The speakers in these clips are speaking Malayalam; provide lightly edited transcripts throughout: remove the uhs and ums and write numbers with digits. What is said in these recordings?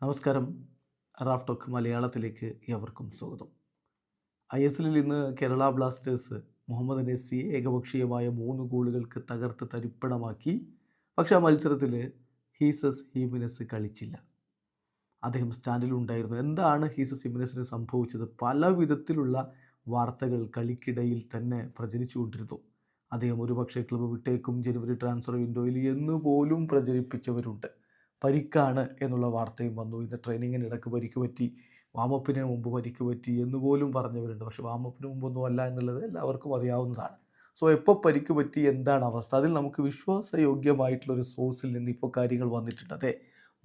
നമസ്കാരം. റാഫ് ടോക്ക് മലയാളത്തിലേക്ക് ഏവർക്കും സ്വാഗതം. ISLൽ ഇന്ന് കേരള ബ്ലാസ്റ്റേഴ്സ് മുഹമ്മദ് നസിയെ ഏകപക്ഷീയമായ 3 ഗോളുകൾക്ക് തകർത്ത് തരിപ്പണമാക്കി. പക്ഷേ ആ മത്സരത്തിൽ ഹീസസ് ഹീമെനസ് കളിച്ചില്ല. അദ്ദേഹം സ്റ്റാൻഡിലുണ്ടായിരുന്നു. എന്താണ് ഹീസസ് ഹീമെനസിന് സംഭവിച്ചത്? പല വിധത്തിലുള്ള വാർത്തകൾ കളിക്കിടയിൽ തന്നെ പ്രചരിച്ചുകൊണ്ടിരുന്നു. അദ്ദേഹം ഒരുപക്ഷെ ക്ലബ്ബ് വിട്ടേക്കും ജനുവരി ട്രാൻസ്ഫർ വിൻഡോയിൽ എന്നുപോലും പ്രചരിപ്പിച്ചവരുണ്ട്. പരിക്കാണ് എന്നുള്ള വാർത്തയും വന്നു. ഇത് ട്രെയിനിങ്ങിനിടക്ക് പരിക്ക് പറ്റി, വാമപ്പിന് മുമ്പ് പരിക്ക് പറ്റി എന്നുപോലും പറഞ്ഞവരുണ്ട്. പക്ഷേ വാമപ്പിന് മുമ്പൊന്നും അല്ല എന്നുള്ളത് എല്ലാവർക്കും അറിയാവുന്നതാണ്. സോ എപ്പോൾ പരിക്ക് പറ്റി, എന്താണ് അവസ്ഥ? അതിൽ നമുക്ക് വിശ്വാസയോഗ്യമായിട്ടുള്ളൊരു സോഴ്സിൽ നിന്ന് ഇപ്പോൾ കാര്യങ്ങൾ വന്നിട്ടുണ്ട്. അതെ,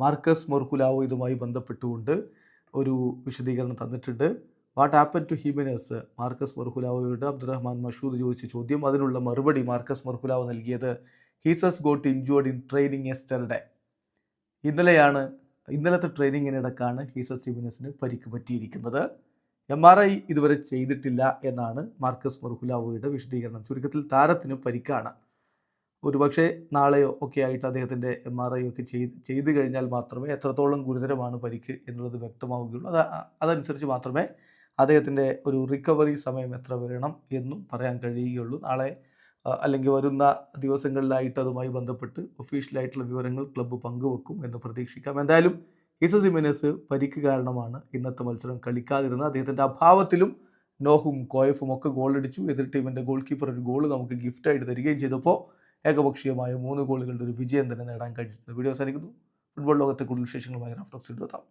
മാർക്കസ് മൊർഹുലാവോ ഇതുമായി ബന്ധപ്പെട്ടുകൊണ്ട് ഒരു വിശദീകരണം തന്നിട്ടുണ്ട്. What happen to Jimenez? Marcus മൊർഹുലാവോയോട് അബ്ദുറഹ്മാൻ മഷൂദ് ചോദിച്ച ചോദ്യം. അതിനുള്ള മറുപടി മാർക്കസ് മൊർഹുലാവോ നൽകിയത് Jesus got injured in training yesterday. ഇന്നലത്തെ ട്രെയിനിങ്ങിനിടക്കാണ് ഹീസസ് ഹീമെനസിന് പരിക്ക് പറ്റിയിരിക്കുന്നത്. MRI ഇതുവരെ ചെയ്തിട്ടില്ല എന്നാണ് മാർക്കസ് മൊർഹുലാവോയുടെ വിശദീകരണം. ചുരുക്കത്തിൽ താരത്തിന് പരിക്കാണ്. ഒരുപക്ഷെ നാളെയോ ഒക്കെ ആയിട്ട് അദ്ദേഹത്തിൻ്റെ MRI ഒക്കെ ചെയ്ത് കഴിഞ്ഞാൽ മാത്രമേ എത്രത്തോളം ഗുരുതരമാണ് പരിക്ക് എന്നുള്ളത് വ്യക്തമാവുകയുള്ളൂ. അതനുസരിച്ച് മാത്രമേ അദ്ദേഹത്തിൻ്റെ ഒരു റിക്കവറി സമയം എത്ര വേണം എന്നും പറയാൻ കഴിയുകയുള്ളൂ. നാളെ അല്ലെങ്കിൽ വരുന്ന ദിവസങ്ങളിലായിട്ട് അതുമായി ബന്ധപ്പെട്ട് ഒഫീഷ്യലായിട്ടുള്ള വിവരങ്ങൾ ക്ലബ്ബ് പങ്കുവെക്കും എന്ന് പ്രതീക്ഷിക്കാം. എന്തായാലും ഹീസസ് ഹീമെനസ് പരിക്ക് കാരണമാണ് ഇന്നത്തെ മത്സരം കളിക്കാതിരുന്നത്. അദ്ദേഹത്തിൻ്റെ അഭാവത്തിലും നോഹും കോയഫും ഒക്കെ ഗോളടിച്ചു. എതിർ ടീമിൻ്റെ ഗോൾ കീപ്പർ ഒരു ഗോൾ നമുക്ക് ഗിഫ്റ്റായിട്ട് തരികയും ചെയ്തപ്പോൾ ഏകപക്ഷീയമായ 3 ഗോളുകളുടെ ഒരു വിജയം തന്നെ നേടാൻ കഴിഞ്ഞിട്ടുണ്ട്. വീഡിയോ അവസാനിക്കുന്നു. ഫുട്ബോൾ ലോകത്തെ കൂടുതൽ വിശേഷങ്ങളുമായി റാഫ് ടോക്സ് എത്താം.